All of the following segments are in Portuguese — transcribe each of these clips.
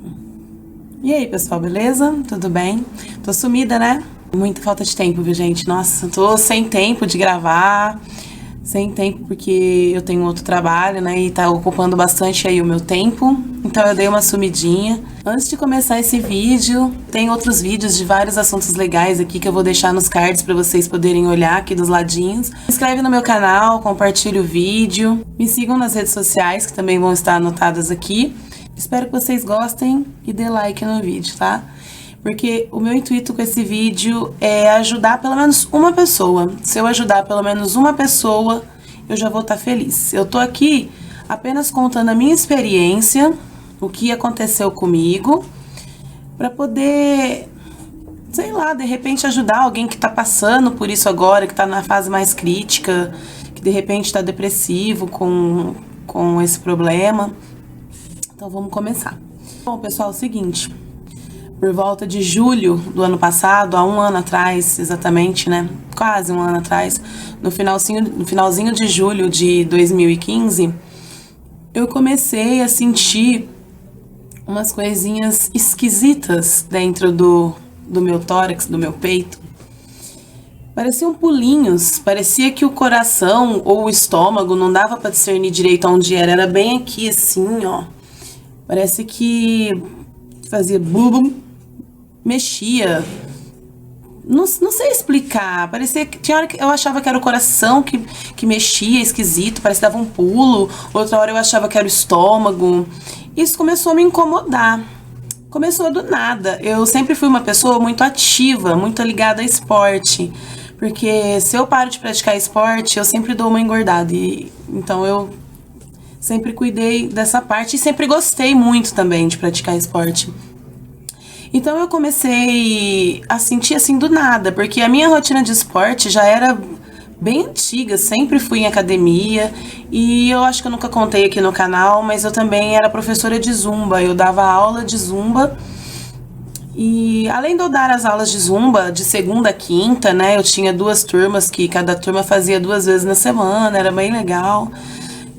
E aí, pessoal, beleza? Tudo bem? Tô sumida, né? Muita falta de tempo, viu, gente? Nossa, tô sem tempo de gravar, sem tempo porque eu tenho outro trabalho, né? E tá ocupando bastante aí o meu tempo. Então eu dei uma sumidinha. Antes de começar esse vídeo, tem outros vídeos de vários assuntos legais aqui que eu vou deixar nos cards pra vocês poderem olhar aqui dos ladinhos. Se inscreve no meu canal, compartilha o vídeo. Me sigam nas redes sociais que também vão estar anotadas aqui. Espero que vocês gostem e dê like no vídeo, tá? Porque o meu intuito com esse vídeo é ajudar pelo menos uma pessoa. Se eu ajudar pelo menos uma pessoa, eu já vou estar feliz. Eu tô aqui apenas contando a minha experiência, o que aconteceu comigo, pra poder, sei lá, de repente ajudar alguém que tá passando por isso agora, que tá na fase mais crítica, que de repente tá depressivo com esse problema. Então vamos começar. Bom, pessoal, é o seguinte. Por volta de julho do ano passado, há um ano atrás, exatamente, né? Quase um ano atrás, no finalzinho de julho de 2015, eu comecei a sentir umas coisinhas esquisitas dentro do meu tórax, do meu peito. Pareciam pulinhos, parecia que o coração ou o estômago não dava pra discernir direito onde era bem aqui assim, ó. Parece que fazia bum, mexia. Não sei explicar. Parecia que tinha hora que eu achava que era o coração que mexia, esquisito, parecia que dava um pulo. Outra hora eu achava que era o estômago. Isso começou a me incomodar. Começou do nada. Eu sempre fui uma pessoa muito ativa, muito ligada a esporte. Porque se eu paro de praticar esporte, eu sempre dou uma engordada. Então eu sempre cuidei dessa parte e sempre gostei muito também de praticar esporte. Então eu comecei a sentir assim do nada, porque a minha rotina de esporte já era bem antiga, sempre fui em academia e eu acho que eu nunca contei aqui no canal, mas eu também era professora de zumba, eu dava aula de zumba. E além de eu dar as aulas de zumba de segunda a quinta, né, eu tinha 2 turmas que cada turma fazia 2 vezes na semana, era bem legal.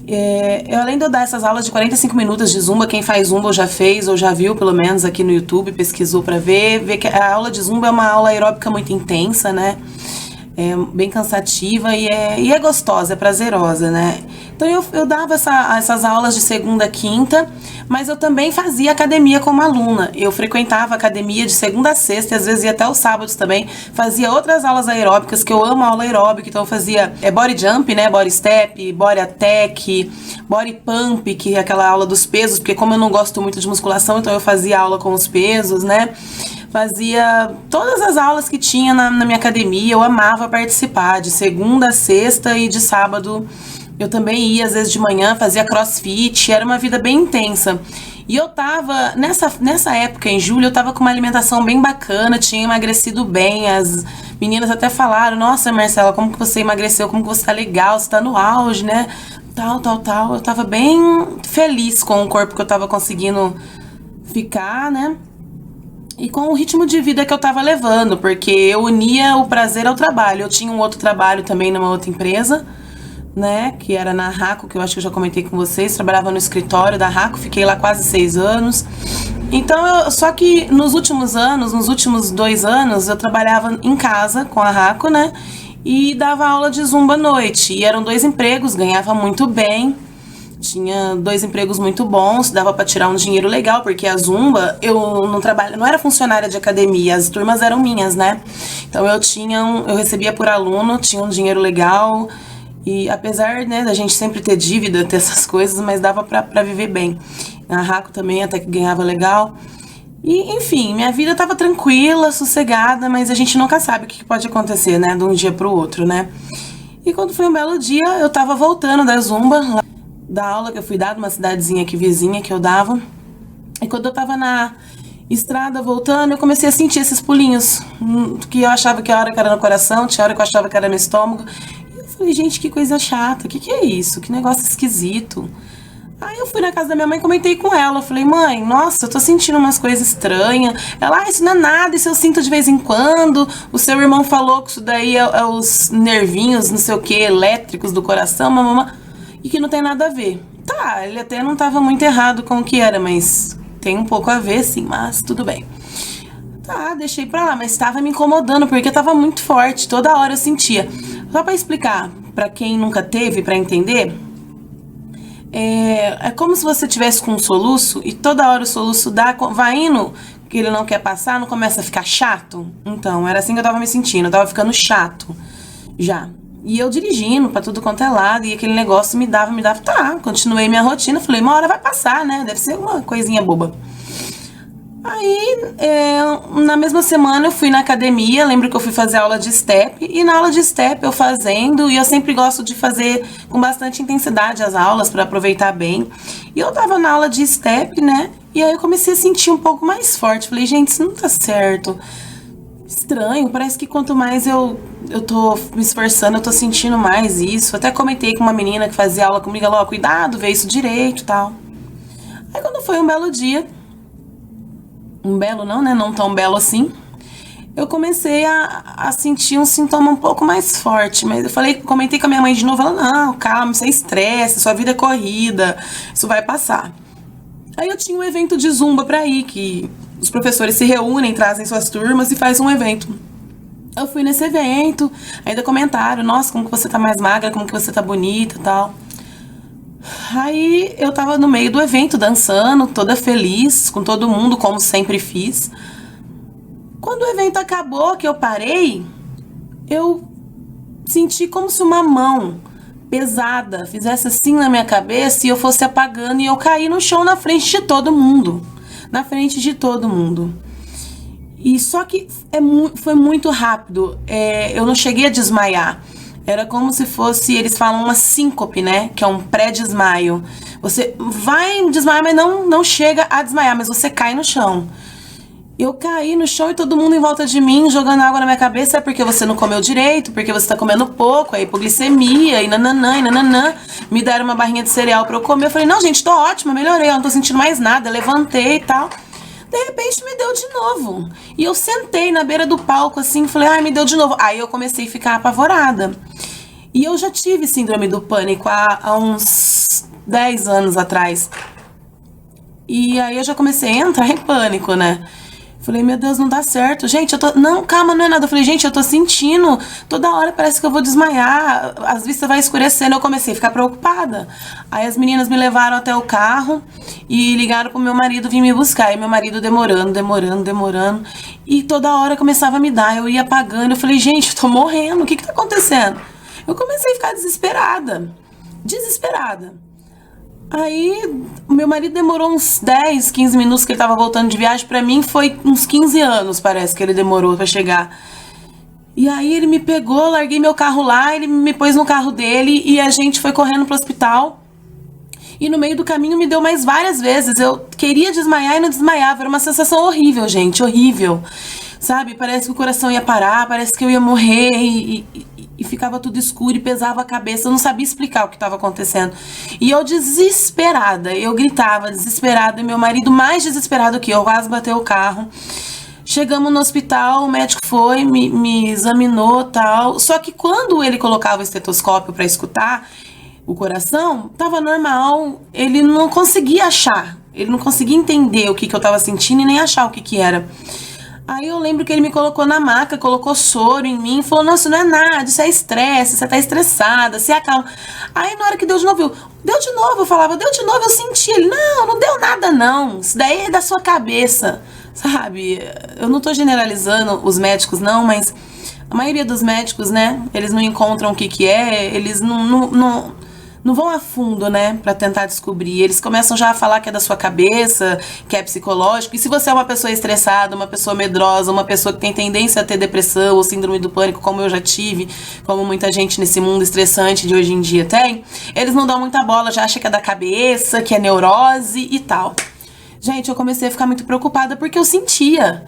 Eu, além de eu dar essas aulas de 45 minutos de zumba, quem faz zumba ou já fez, ou já viu pelo menos aqui no YouTube, pesquisou pra ver que a aula de zumba é uma aula aeróbica muito intensa, né? É bem cansativa e é gostosa, é prazerosa, né? Então eu dava essas aulas de segunda a quinta, mas eu também fazia academia como aluna. Eu frequentava a academia de segunda a sexta, e às vezes ia até os sábados também. Fazia outras aulas aeróbicas, que eu amo aula aeróbica, então eu fazia body jump, né? Body step, body attack, body pump, que é aquela aula dos pesos, porque como eu não gosto muito de musculação, então eu fazia aula com os pesos, né? Fazia todas as aulas que tinha na minha academia, eu amava participar, de segunda a sexta e de sábado eu também ia, às vezes de manhã, fazia crossfit, era uma vida bem intensa. E eu tava, nessa época, em julho, eu tava com uma alimentação bem bacana, tinha emagrecido bem, as meninas até falaram, nossa, Marcela, como que você emagreceu, como que você tá legal, você tá no auge, né, tal. Eu tava bem feliz com o corpo que eu tava conseguindo ficar, né. E com o ritmo de vida que eu tava levando, porque eu unia o prazer ao trabalho. Eu tinha um outro trabalho também numa outra empresa, né, que era na Raco, que eu acho que eu já comentei com vocês. Trabalhava no escritório da Raco, fiquei lá quase 6 anos. Então, só que nos últimos 2 anos, eu trabalhava em casa com a Raco, né, e dava aula de zumba à noite. E eram 2 empregos, ganhava muito bem. Tinha 2 empregos muito bons, dava pra tirar um dinheiro legal, porque a zumba, eu não era funcionária de academia, as turmas eram minhas, né? Então eu recebia por aluno, tinha um dinheiro legal, e apesar, né, da gente sempre ter dívida, ter essas coisas, mas dava pra viver bem. Na Raco também até que ganhava legal. E, enfim, minha vida tava tranquila, sossegada, mas a gente nunca sabe o que pode acontecer, né, de um dia pro outro, né? E quando foi um belo dia, eu tava voltando da zumba, da aula que eu fui dar numa cidadezinha aqui vizinha que eu dava. E quando eu tava na estrada voltando, eu comecei a sentir esses pulinhos, que eu achava que a hora que era no coração, tinha hora que eu achava que era no estômago. E eu falei, gente, que coisa chata, que é isso? Que negócio esquisito. Aí eu fui na casa da minha mãe e comentei com ela. Eu falei, mãe, nossa, eu tô sentindo umas coisas estranhas. Ela, isso não é nada, isso eu sinto de vez em quando. O seu irmão falou que isso daí é os nervinhos, não sei o que, elétricos do coração, mamãe. E que não tem nada a ver. Tá, ele até não tava muito errado com o que era, mas tem um pouco a ver, sim, mas tudo bem. Tá, deixei pra lá, mas estava me incomodando, porque tava muito forte, toda hora eu sentia. Só pra explicar, pra quem nunca teve, pra entender, é como se você tivesse com um soluço, e toda hora o soluço vai indo, que ele não quer passar, não começa a ficar chato? Então, era assim que eu tava me sentindo, eu tava ficando chato, já. E eu dirigindo pra tudo quanto é lado, e aquele negócio me dava, tá, continuei minha rotina, falei, uma hora vai passar, né, deve ser uma coisinha boba. Aí, na mesma semana eu fui na academia, lembro que eu fui fazer aula de step, e na aula de step eu fazendo, e eu sempre gosto de fazer com bastante intensidade as aulas para aproveitar bem. E eu tava na aula de step, né, e aí eu comecei a sentir um pouco mais forte, falei, gente, isso não tá certo. Estranho, parece que quanto mais eu tô me esforçando, eu tô sentindo mais isso. Até comentei com uma menina que fazia aula comigo, ela, ó, cuidado, vê isso direito e tal. Aí quando foi um belo dia, um belo não, né? Não tão belo assim. Eu comecei a sentir um sintoma um pouco mais forte. Mas comentei com a minha mãe de novo. Ela, não, calma, isso é estresse, sua vida é corrida, isso vai passar. Aí eu tinha um evento de zumba pra ir, que os professores se reúnem, trazem suas turmas e faz um evento. Eu fui nesse evento, ainda comentaram, nossa, como que você tá mais magra, como que você tá bonita e tal. Aí eu tava no meio do evento, dançando, toda feliz, com todo mundo, como sempre fiz. Quando o evento acabou, que eu parei, eu senti como se uma mão pesada fizesse assim na minha cabeça e eu fosse apagando e eu caí no chão na frente de todo mundo. Na frente de todo mundo. E só que foi muito rápido, eu não cheguei a desmaiar. Era como se fosse, eles falam uma síncope, né? Que é um pré-desmaio. Você vai desmaiar, mas não chega a desmaiar, mas você cai no chão. Eu caí no chão e todo mundo em volta de mim jogando água na minha cabeça. É porque você não comeu direito, porque você tá comendo pouco, é hipoglicemia e nananã, e nananã. Me deram uma barrinha de cereal pra eu comer. Eu falei, não, gente, tô ótima, melhorei, eu não tô sentindo mais nada. Levantei e tal. De repente me deu de novo. E eu sentei na beira do palco assim, falei, ai, me deu de novo. Aí eu comecei a ficar apavorada. E eu já tive síndrome do pânico há uns 10 anos atrás. E aí eu já comecei a entrar em pânico, né? Falei, meu Deus, não dá certo. Gente, eu tô... Não, calma, não é nada. Eu falei, gente, eu tô sentindo. Toda hora parece que eu vou desmaiar. As vistas vai escurecendo. Eu comecei a ficar preocupada. Aí as meninas me levaram até o carro e ligaram pro meu marido vir me buscar. E meu marido demorando. E toda hora começava a me dar. Eu ia apagando. Eu falei, gente, eu tô morrendo. O que tá acontecendo? Eu comecei a ficar desesperada. Aí, meu marido demorou uns 10, 15 minutos que ele tava voltando de viagem. Pra mim, foi uns 15 anos, parece, que ele demorou pra chegar. E aí, ele me pegou, larguei meu carro lá, ele me pôs no carro dele e a gente foi correndo pro hospital. E no meio do caminho me deu mais várias vezes. Eu queria desmaiar e não desmaiava. Era uma sensação horrível, gente, horrível. Sabe? Parece que o coração ia parar, parece que eu ia morrer e ficava tudo escuro e pesava a cabeça. Eu não sabia explicar o que estava acontecendo. E eu desesperada, eu gritava desesperada, e meu marido mais desesperado que eu, quase bateu o carro. Chegamos no hospital, o médico foi, me examinou e tal. Só que quando ele colocava o estetoscópio para escutar o coração, tava normal. Ele não conseguia achar, ele não conseguia entender o que eu tava sentindo e nem achar o que era. Aí eu lembro que ele me colocou na maca, colocou soro em mim, falou, nossa, não é nada, isso é estresse, você tá estressada, se acalma. Aí na hora que deu de novo, eu falava, deu de novo, eu senti. Ele, não deu nada não, isso daí é da sua cabeça, sabe? Eu não tô generalizando os médicos não, mas a maioria dos médicos, né, eles não encontram o que é, eles não vão a fundo, né, pra tentar descobrir. Eles começam já a falar que é da sua cabeça, que é psicológico. E se você é uma pessoa estressada, uma pessoa medrosa, uma pessoa que tem tendência a ter depressão ou síndrome do pânico, como eu já tive, como muita gente nesse mundo estressante de hoje em dia tem, eles não dão muita bola, já acham que é da cabeça, que é neurose e tal. Gente, eu comecei a ficar muito preocupada porque eu sentia.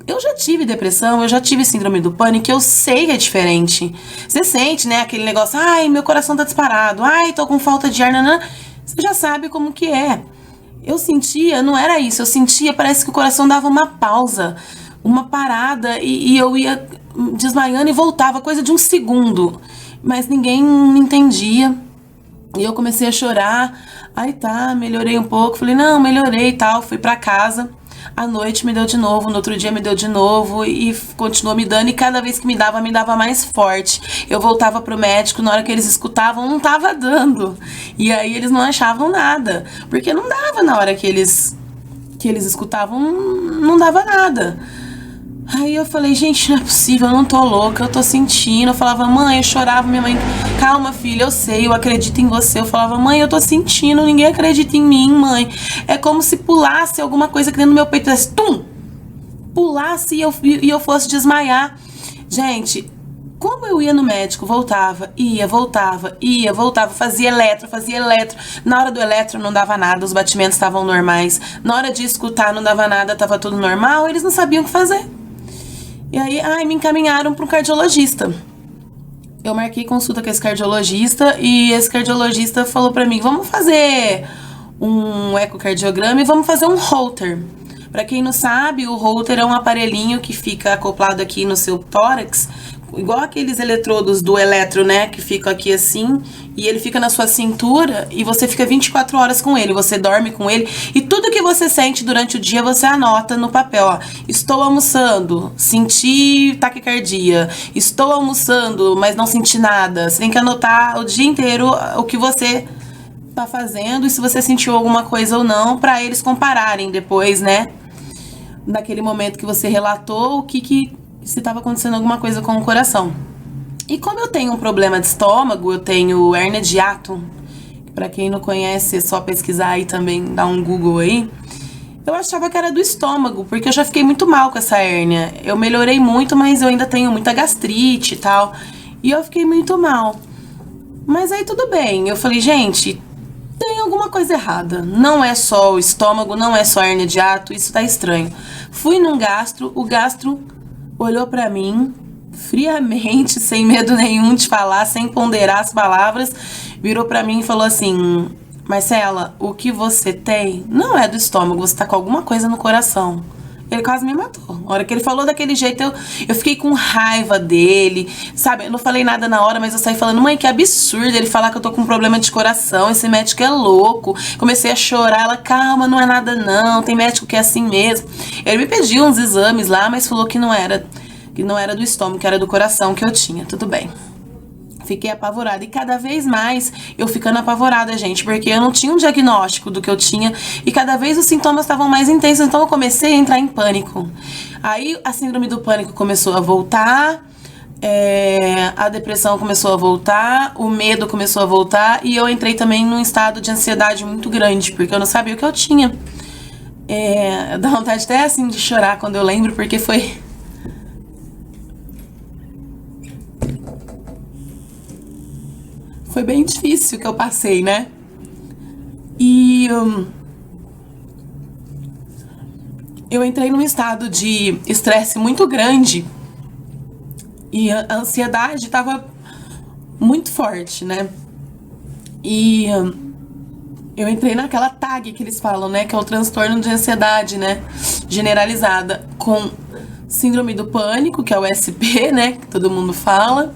Eu já tive depressão, eu já tive síndrome do pânico, eu sei que é diferente. Você sente, né, aquele negócio, ai, meu coração tá disparado, ai, tô com falta de ar, nanã. Você já sabe como que é. Eu sentia, não era isso, eu sentia, parece que o coração dava uma pausa, uma parada, e eu ia desmaiando e voltava, coisa de um segundo. Mas ninguém me entendia. E eu comecei a chorar. Aí tá, melhorei um pouco. Falei, não, melhorei e tal. Fui pra casa. À noite me deu de novo, no outro dia me deu de novo e continuou me dando. E cada vez que me dava mais forte. Eu voltava pro médico, na hora que eles escutavam, não tava dando. E aí eles não achavam nada. Porque não dava na hora que eles escutavam, não dava nada. Aí eu falei, gente, não é possível, eu não tô louca, eu tô sentindo. Eu falava, mãe, eu chorava, minha mãe, calma, filha, eu sei, eu acredito em você. Eu falava, mãe, eu tô sentindo, ninguém acredita em mim, mãe. É como se pulasse alguma coisa aqui dentro do meu peito, tum! Pulasse e eu fosse desmaiar. Gente, como eu ia no médico, voltava, fazia eletro. Na hora do eletro não dava nada, os batimentos estavam normais. Na hora de escutar não dava nada, tava tudo normal, eles não sabiam o que fazer. E aí, me encaminharam para um cardiologista. Eu marquei consulta com esse cardiologista e esse cardiologista falou para mim, vamos fazer um ecocardiograma e vamos fazer um Holter. Para quem não sabe, o Holter é um aparelhinho que fica acoplado aqui no seu tórax, igual aqueles eletrodos do eletro, né, que ficam aqui assim, e ele fica na sua cintura e você fica 24 horas com ele, você dorme com ele e tudo que você sente durante o dia você anota no papel, ó. Estou almoçando, senti taquicardia. Estou almoçando, mas não senti nada. Você tem que anotar o dia inteiro o que você tá fazendo e se você sentiu alguma coisa ou não, para eles compararem depois, né, naquele momento que você relatou, o que se estava acontecendo alguma coisa com o coração. E como eu tenho um problema de estômago, eu tenho hérnia de hiato, pra quem não conhece, é só pesquisar aí também, dar um Google aí. Eu achava que era do estômago, porque eu já fiquei muito mal com essa hérnia. Eu melhorei muito, mas eu ainda tenho muita gastrite e tal. E eu fiquei muito mal. Mas aí tudo bem, eu falei, gente, tem alguma coisa errada. Não é só o estômago, não é só a hérnia de hiato, isso tá estranho. Fui num gastro, o gastro olhou pra mim friamente, sem medo nenhum de falar, sem ponderar as palavras, virou pra mim e falou assim, Marcela, o que você tem não é do estômago, você tá com alguma coisa no coração. Ele quase me matou. A hora que ele falou daquele jeito, eu fiquei com raiva dele, sabe? Eu não falei nada na hora, mas eu saí falando, mãe, que absurdo ele falar que eu tô com um problema de coração, esse médico é louco. Comecei a chorar, ela, calma, não é nada não, tem médico que é assim mesmo. Ele me pediu uns exames lá, mas falou que não era do estômago, que era do coração que eu tinha, tudo bem. Fiquei apavorada. E cada vez mais eu ficando apavorada, gente. Porque eu não tinha um diagnóstico do que eu tinha. E cada vez os sintomas estavam mais intensos. Então eu comecei a entrar em pânico. Aí a síndrome do pânico começou a voltar. A depressão começou a voltar. O medo começou a voltar. E eu entrei também num estado de ansiedade muito grande. Porque eu não sabia o que eu tinha. Dá vontade até assim de chorar quando eu lembro. Porque foi bem difícil que eu passei, né? E eu entrei num estado de estresse muito grande e a ansiedade estava muito forte, né? E eu entrei naquela TAG que eles falam, né? Que é o transtorno de ansiedade, né? Generalizada, com síndrome do pânico, que é o SP, né? Que todo mundo fala,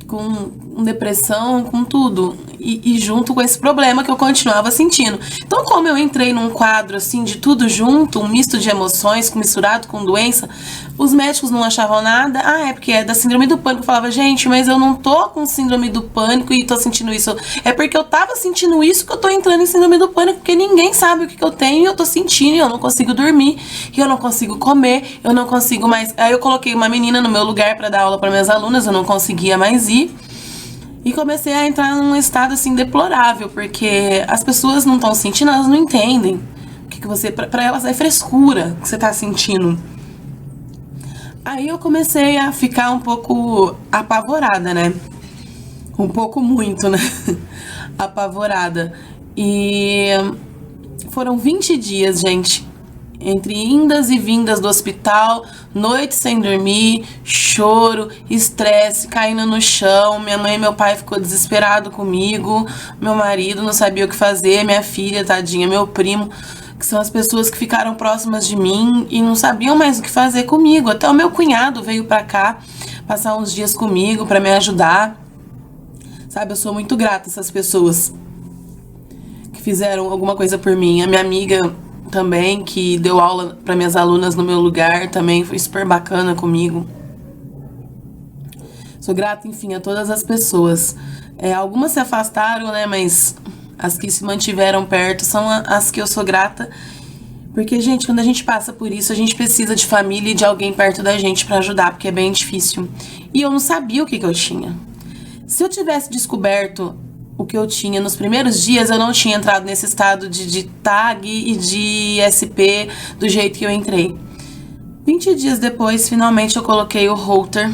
com depressão, com tudo. E junto com esse problema que eu continuava sentindo. Então, como eu entrei num quadro, assim, de tudo junto, um misto de emoções, misturado com doença, os médicos não achavam nada. É porque é da síndrome do pânico. Eu falava, gente, mas eu não tô com síndrome do pânico e tô sentindo isso. É porque eu tava sentindo isso que eu tô entrando em síndrome do pânico, porque ninguém sabe o que eu tenho e eu tô sentindo, e eu não consigo dormir, e eu não consigo comer, eu não consigo mais... Aí eu coloquei uma menina no meu lugar pra dar aula para minhas alunas, eu não conseguia mais ir. E comecei a entrar num estado, assim, deplorável, porque as pessoas não estão sentindo, elas não entendem. O que você... Pra elas é frescura que você tá sentindo. Aí eu comecei a ficar um pouco apavorada, né? Um pouco muito, né? Apavorada. E foram 20 dias, gente. Entre indas e vindas do hospital, noite sem dormir, choro, estresse, caindo no chão. Minha mãe e meu pai ficou desesperado comigo. Meu marido não sabia o que fazer. Minha filha, tadinha, meu primo, que são as pessoas que ficaram próximas de mim e não sabiam mais o que fazer comigo. Até o meu cunhado veio pra cá passar uns dias comigo pra me ajudar. Sabe, eu sou muito grata a essas pessoas que fizeram alguma coisa por mim. A minha amiga também, que deu aula para minhas alunas no meu lugar, também foi super bacana comigo. Sou grata, enfim, a todas as pessoas. Algumas se afastaram, né, mas as que se mantiveram perto são as que eu sou grata. Porque, gente, quando a gente passa por isso, a gente precisa de família e de alguém perto da gente pra ajudar, porque é bem difícil. E eu não sabia o que eu tinha. Se eu tivesse descoberto o que eu tinha nos primeiros dias, eu não tinha entrado nesse estado de TAG e de SP do jeito que eu entrei. 20 dias depois, finalmente eu coloquei o Holter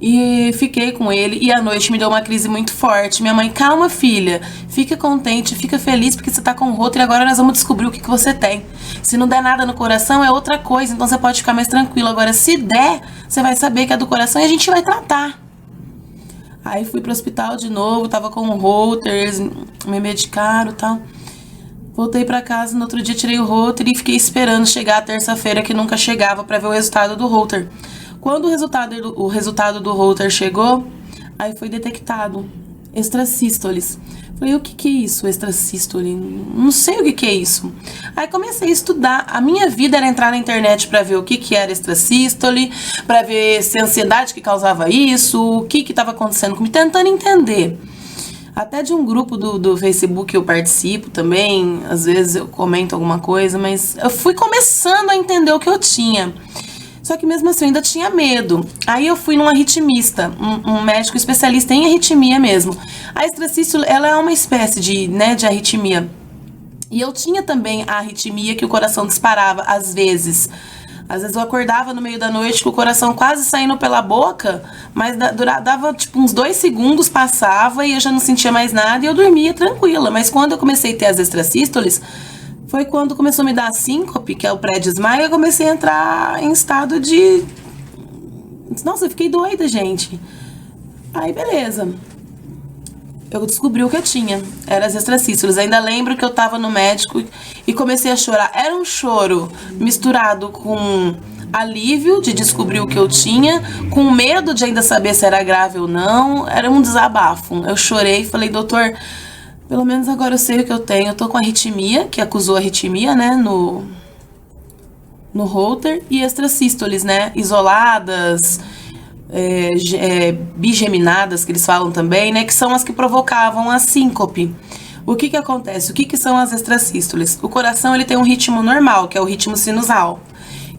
e fiquei com ele, e à noite me deu uma crise muito forte. Minha mãe: calma, filha, fica contente, fica feliz porque você tá com o Holter e agora nós vamos descobrir o que você tem. Se não der nada no coração é outra coisa, então você pode ficar mais tranquilo. Agora, se der, você vai saber que é do coração e a gente vai tratar. Aí fui pro hospital de novo, tava com o Holter, eles me medicaram e tal. Voltei pra casa, no outro dia tirei o Holter e fiquei esperando chegar a terça-feira, que nunca chegava, pra ver o resultado do Holter. Quando o resultado do Holter chegou, aí foi detectado extrasístoles. Falei: o que é isso, extrasístole? Não sei o que é isso. Aí comecei a estudar. A minha vida era entrar na internet pra ver o que era extrasístole, pra ver se a ansiedade que causava isso, o que estava acontecendo comigo, tentando entender. Até de um grupo do Facebook eu participo também, às vezes eu comento alguma coisa, mas eu fui começando a entender o que eu tinha. Só que mesmo assim eu ainda tinha medo. Aí eu fui num arritmista, um médico especialista em arritmia mesmo. A extrasístole, ela é uma espécie de arritmia. E eu tinha também a arritmia que o coração disparava às vezes. Às vezes eu acordava no meio da noite com o coração quase saindo pela boca, mas dava tipo uns 2 segundos, passava e eu já não sentia mais nada e eu dormia tranquila. Mas quando eu comecei a ter as extrasístoles, foi quando começou a me dar a síncope, que é o pré-desmaio, eu comecei a entrar em estado de... Nossa, eu fiquei doida, gente. Aí, beleza. Eu descobri o que eu tinha. Era as extrasístoles. Ainda lembro que eu tava no médico e comecei a chorar. Era um choro misturado com alívio de descobrir o que eu tinha, com medo de ainda saber se era grave ou não. Era um desabafo. Eu chorei e falei: doutor, pelo menos agora eu sei o que eu tenho. Eu tô com arritmia, que acusou arritmia, né, no Holter, e extrasístoles, né, isoladas, bigeminadas, que eles falam também, né, que são as que provocavam a síncope. O que acontece? O que são as extrasístoles? O coração, ele tem um ritmo normal, que é o ritmo sinusal.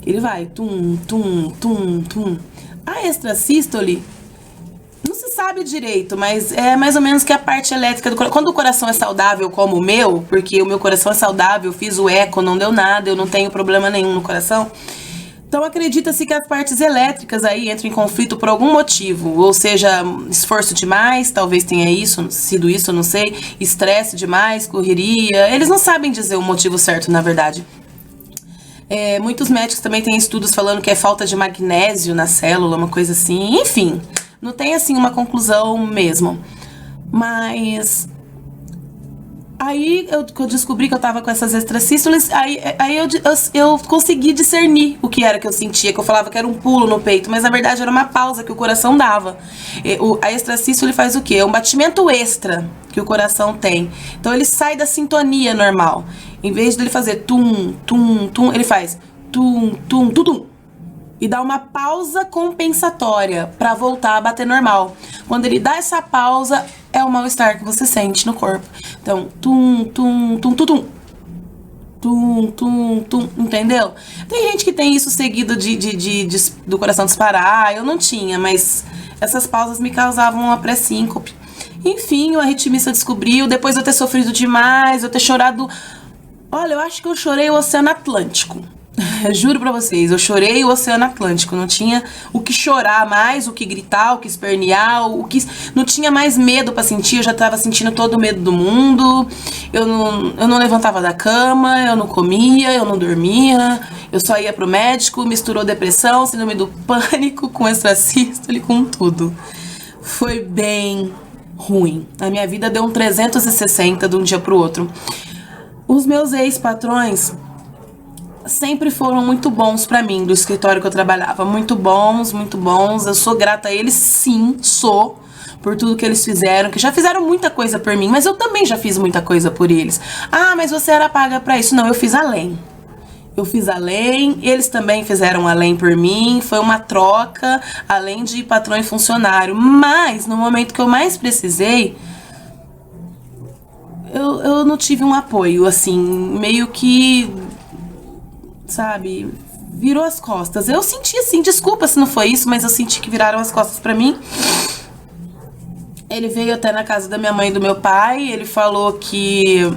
Ele vai tum, tum, tum, tum. A extrasístole não se sabe direito, mas é mais ou menos que a parte elétrica do coração. Quando o coração é saudável como o meu, porque o meu coração é saudável, fiz o eco, não deu nada, eu não tenho problema nenhum no coração. Então acredita-se que as partes elétricas aí entram em conflito por algum motivo, ou seja, esforço demais, talvez tenha sido isso, não sei, estresse demais, correria, eles não sabem dizer o motivo certo, na verdade. Muitos médicos também têm estudos falando que é falta de magnésio na célula, uma coisa assim, enfim, não tem assim uma conclusão mesmo. Mas aí eu descobri que eu tava com essas extrasístoles, aí eu consegui discernir o que era que eu sentia, que eu falava que era um pulo no peito, mas na verdade era uma pausa que o coração dava. A extrasístole faz o quê? É um batimento extra que o coração tem. Então ele sai da sintonia normal. Em vez dele fazer tum, tum, tum, ele faz tum, tum, tum, tum. E dá uma pausa compensatória para voltar a bater normal. Quando ele dá essa pausa, é o mal-estar que você sente no corpo. Então, tum, tum, tum, tum, tum. Tum, tum, tum, entendeu? Tem gente que tem isso seguido do coração disparar. Eu não tinha, mas essas pausas me causavam uma pré-síncope. Enfim, o arritmista descobriu, depois de eu ter sofrido demais, eu ter chorado... Olha, eu acho que eu chorei o Oceano Atlântico. Juro pra vocês, eu chorei o Oceano Atlântico. Não tinha o que chorar mais, o que gritar, o que espernear, não tinha mais medo pra sentir. Eu já tava sentindo todo o medo do mundo. Eu não levantava da cama, eu não comia, eu não dormia. Eu só ia pro médico, misturou depressão, síndrome do pânico, com extrasístole, com tudo. Foi bem ruim. A minha vida deu um 360 de um dia pro outro. Os meus ex-patrões sempre foram muito bons pra mim, do escritório que eu trabalhava. Muito bons, muito bons. Eu sou grata a eles, sim, sou. por tudo que eles fizeram, que já fizeram muita coisa por mim, mas eu também já fiz muita coisa por eles. Ah, mas você era paga pra isso. Não, eu fiz além. Eu fiz além, eles também fizeram além por mim, foi uma troca, além de patrão e funcionário. Mas, no momento que eu mais precisei, eu não tive um apoio, assim, meio que, sabe, virou as costas. Eu senti assim, desculpa se não foi isso, mas eu senti que viraram as costas pra mim. Ele veio até na casa da minha mãe e do meu pai, ele falou que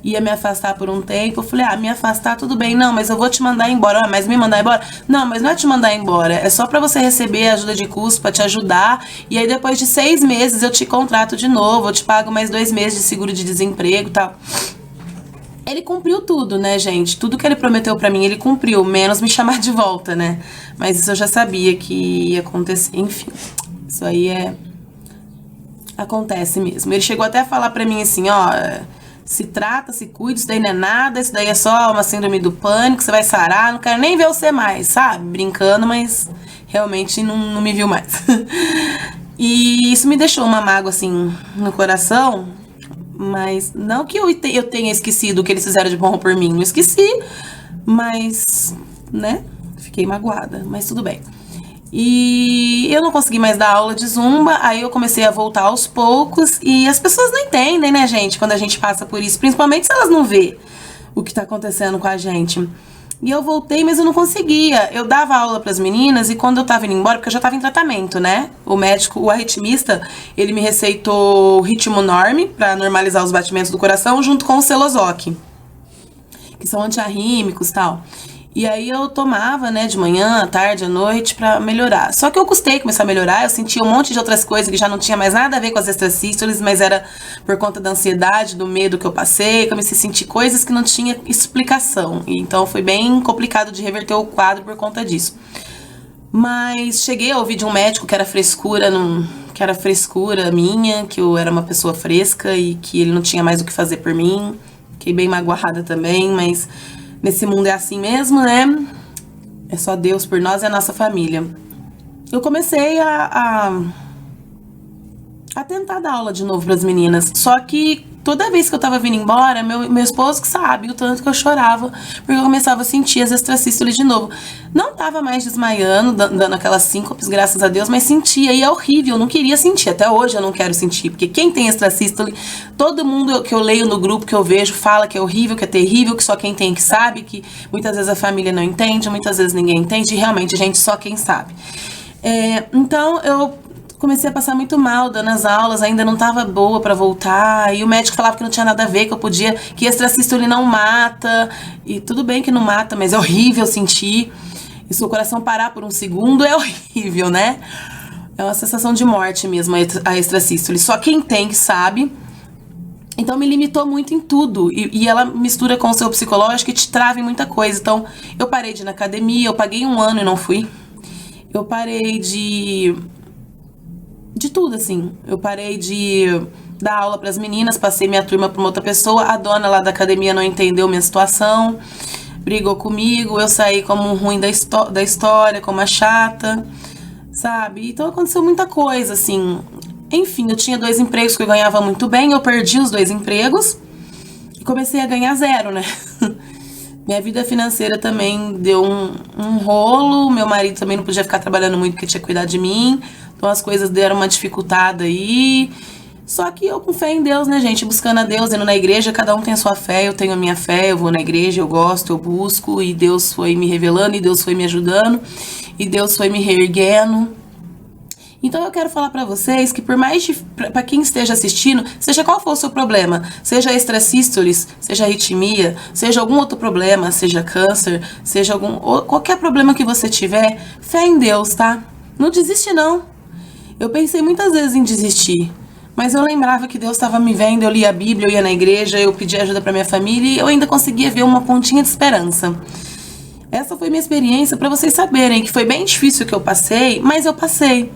ia me afastar por um tempo. Eu falei, me afastar, tudo bem. Não, mas eu vou te mandar embora. Mas me mandar embora? Não, mas não é te mandar embora. É só pra você receber ajuda de custo, pra te ajudar. E aí depois de 6 meses eu te contrato de novo. Eu te pago mais 2 meses de seguro de desemprego e tal. Ele cumpriu tudo, né, gente? Tudo que ele prometeu pra mim, ele cumpriu. Menos me chamar de volta, né? Mas isso eu já sabia que ia acontecer. Enfim, isso aí acontece mesmo. Ele chegou até a falar pra mim assim, ó... Se trata, se cuida, isso daí não é nada, isso daí é só uma síndrome do pânico, você vai sarar, não quero nem ver você mais, sabe? Brincando, mas realmente não me viu mais. E isso me deixou uma mágoa, assim, no coração, mas não que eu tenha esquecido o que eles fizeram de bom por mim, não esqueci, mas, né, fiquei magoada, mas tudo bem. E eu não consegui mais dar aula de zumba, aí eu comecei a voltar aos poucos, e as pessoas não entendem, né, gente, quando a gente passa por isso, principalmente se elas não vê o que tá acontecendo com a gente. E eu voltei, mas eu não conseguia. Eu dava aula pras meninas, e quando eu tava indo embora, porque eu já tava em tratamento, né, o médico, o arritmista, ele me receitou ritmo norme, pra normalizar os batimentos do coração, junto com o Celozoc, que são antiarrítmicos e tal. E aí eu tomava, né, de manhã, à tarde, à noite, pra melhorar. Só que eu custei começar a melhorar, eu sentia um monte de outras coisas que já não tinha mais nada a ver com as extrasístoles, mas era por conta da ansiedade, do medo que eu passei, que eu comecei a sentir coisas que não tinha explicação. E então foi bem complicado de reverter o quadro por conta disso. Mas cheguei a ouvir de um médico que era frescura, que era frescura minha, que eu era uma pessoa fresca e que ele não tinha mais o que fazer por mim. Fiquei bem magoada também, mas... Nesse mundo é assim mesmo, né? É só Deus por nós e a nossa família. Eu comecei a tentar dar aula de novo para as meninas. Só que toda vez que eu tava vindo embora, meu esposo que sabe o tanto que eu chorava, porque eu começava a sentir as extrasístoles de novo. Não tava mais desmaiando, dando aquelas síncopes, graças a Deus, mas sentia, e é horrível, eu não queria sentir. Até hoje eu não quero sentir, porque quem tem extrasístole, todo mundo que eu leio no grupo, que eu vejo, fala que é horrível, que é terrível, que só quem tem que sabe, que muitas vezes a família não entende, muitas vezes ninguém entende, e realmente, gente, só quem sabe. Então, eu comecei a passar muito mal dando as aulas, ainda não tava boa pra voltar, e o médico falava que não tinha nada a ver, que eu podia, que extrasístole não mata, e tudo bem que não mata, mas é horrível sentir, e se o coração parar por um segundo é horrível, né? É uma sensação de morte mesmo, a extrasístole, só quem tem que sabe. Então me limitou muito em tudo, e ela mistura com o seu psicológico e te trava em muita coisa. Então eu parei de ir na academia, eu paguei 1 ano e não fui, eu parei de tudo, assim. Eu parei de dar aula para as meninas, passei minha turma para uma outra pessoa, a dona lá da academia não entendeu minha situação, brigou comigo, eu saí como um ruim da história, como a chata, sabe? Então aconteceu muita coisa, assim. Enfim, eu tinha 2 empregos que eu ganhava muito bem, eu perdi os 2 empregos e comecei a ganhar 0, né? Minha vida financeira também deu um rolo, meu marido também não podia ficar trabalhando muito porque tinha que cuidar de mim, então as coisas deram uma dificultada aí. Só que eu com fé em Deus, né, gente? Buscando a Deus, indo na igreja, cada um tem a sua fé, eu tenho a minha fé, eu vou na igreja, eu gosto, eu busco, e Deus foi me revelando, e Deus foi me ajudando, e Deus foi me reerguendo. Então eu quero falar pra vocês que por mais pra quem esteja assistindo, seja qual for o seu problema, seja extrasístoles, seja arritmia, seja algum outro problema, seja câncer, seja qualquer problema que você tiver, fé em Deus, tá? Não desiste não. Eu pensei muitas vezes em desistir, mas eu lembrava que Deus estava me vendo, eu lia a Bíblia, eu ia na igreja, eu pedia ajuda pra minha família e eu ainda conseguia ver uma pontinha de esperança. Essa foi minha experiência pra vocês saberem que foi bem difícil o que eu passei, mas eu passei.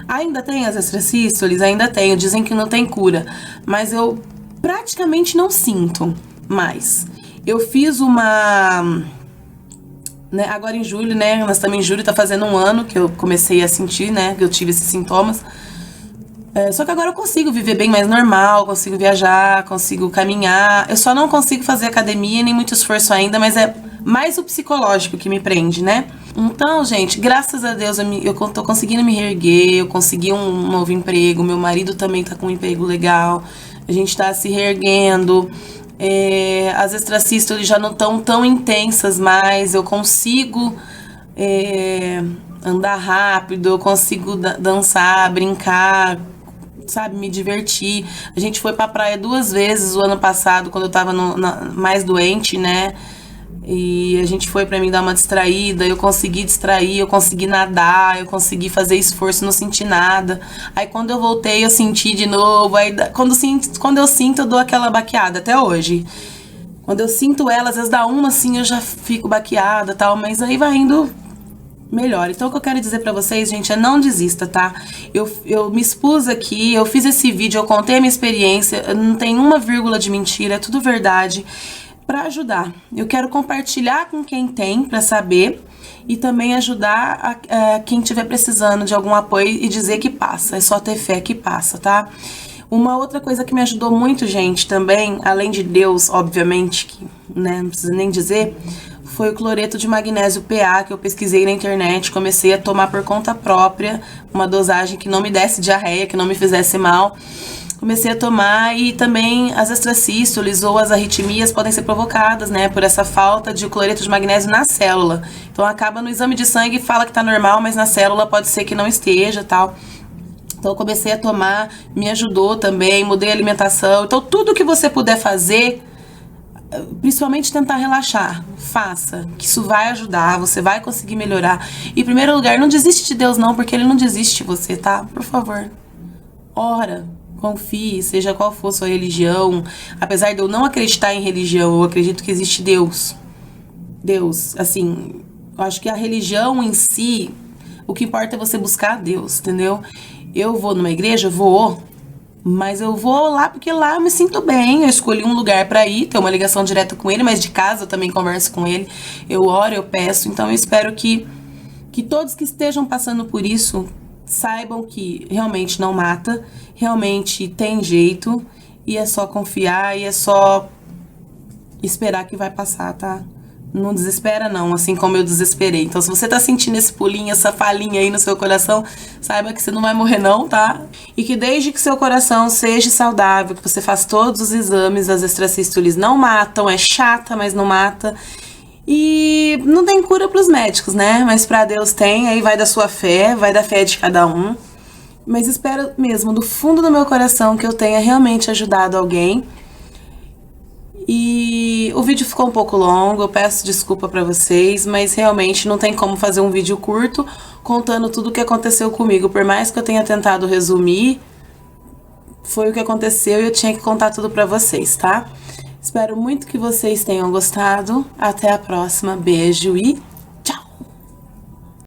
Ainda tem as extrasístoles? Ainda tenho. Dizem que não tem cura. Mas eu praticamente não sinto mais. Eu fiz uma... Né, agora em julho, né? Nós estamos em julho, tá fazendo 1 ano que eu comecei a sentir, né? Que eu tive esses sintomas. Só que agora eu consigo viver bem mais normal, consigo viajar, consigo caminhar. Eu só não consigo fazer academia, nem muito esforço ainda, mas é mais o psicológico que me prende, né? Então, gente, graças a Deus eu tô conseguindo me reerguer, eu consegui um novo emprego, meu marido também tá com um emprego legal, a gente tá se reerguendo. As extrasístoles já não estão tão intensas mais, eu consigo andar rápido, eu consigo dançar, brincar, sabe, me divertir. A gente foi pra praia 2 vezes o ano passado, quando eu tava mais doente, né? E a gente foi pra mim dar uma distraída, eu consegui distrair, eu consegui nadar, eu consegui fazer esforço, não senti nada. Aí quando eu voltei, eu senti de novo. Aí quando eu sinto, eu dou aquela baqueada, até hoje. Quando eu sinto ela, às vezes dá uma assim, eu já fico baqueada e tal, mas aí vai indo melhor. Então o que eu quero dizer pra vocês, gente, é não desista, tá? Eu me expus aqui, eu fiz esse vídeo, eu contei a minha experiência, não tem uma vírgula de mentira, é tudo verdade, pra ajudar. Eu quero compartilhar com quem tem, pra saber, e também ajudar quem estiver precisando de algum apoio e dizer que passa, é só ter fé que passa, tá? Uma outra coisa que me ajudou muito, gente, também, além de Deus, obviamente, que, né, não precisa nem dizer, foi o cloreto de magnésio PA, que eu pesquisei na internet, comecei a tomar por conta própria, uma dosagem que não me desse diarreia, que não me fizesse mal. Comecei a tomar, e também as extrasístoles ou as arritmias podem ser provocadas, né, por essa falta de cloreto de magnésio na célula. Então acaba no exame de sangue e fala que tá normal, mas na célula pode ser que não esteja, tal. Então eu comecei a tomar, me ajudou também, mudei a alimentação. Então tudo que você puder fazer, principalmente tentar relaxar, faça, que isso vai ajudar, você vai conseguir melhorar. E em primeiro lugar, não desiste de Deus não, porque Ele não desiste de você, tá? Por favor, ora, confie, seja qual for sua religião. Apesar de eu não acreditar em religião, eu acredito que existe Deus. Deus, assim, eu acho que a religião em si, o que importa é você buscar a Deus, entendeu? Eu vou numa igreja, vou, mas eu vou lá porque lá eu me sinto bem. Eu escolhi um lugar pra ir, ter uma ligação direta com Ele, mas de casa eu também converso com Ele. Eu oro, eu peço. Então eu espero que todos que estejam passando por isso saibam que realmente não mata, realmente tem jeito, e é só confiar, e é só esperar que vai passar, tá? Não desespera não, assim como eu desesperei. Então se você tá sentindo esse pulinho, essa falinha aí no seu coração, saiba que você não vai morrer não, tá? E que desde que seu coração seja saudável, que você faça todos os exames, as extrasístoles não matam, é chata, mas não mata. E não tem cura pros médicos, né? Mas pra Deus tem, aí vai da sua fé, vai da fé de cada um. Mas espero mesmo, do fundo do meu coração, que eu tenha realmente ajudado alguém. E o vídeo ficou um pouco longo, eu peço desculpa pra vocês, mas realmente não tem como fazer um vídeo curto contando tudo o que aconteceu comigo. Por mais que eu tenha tentado resumir, foi o que aconteceu e eu tinha que contar tudo pra vocês, tá? Espero muito que vocês tenham gostado. Até a próxima. Beijo e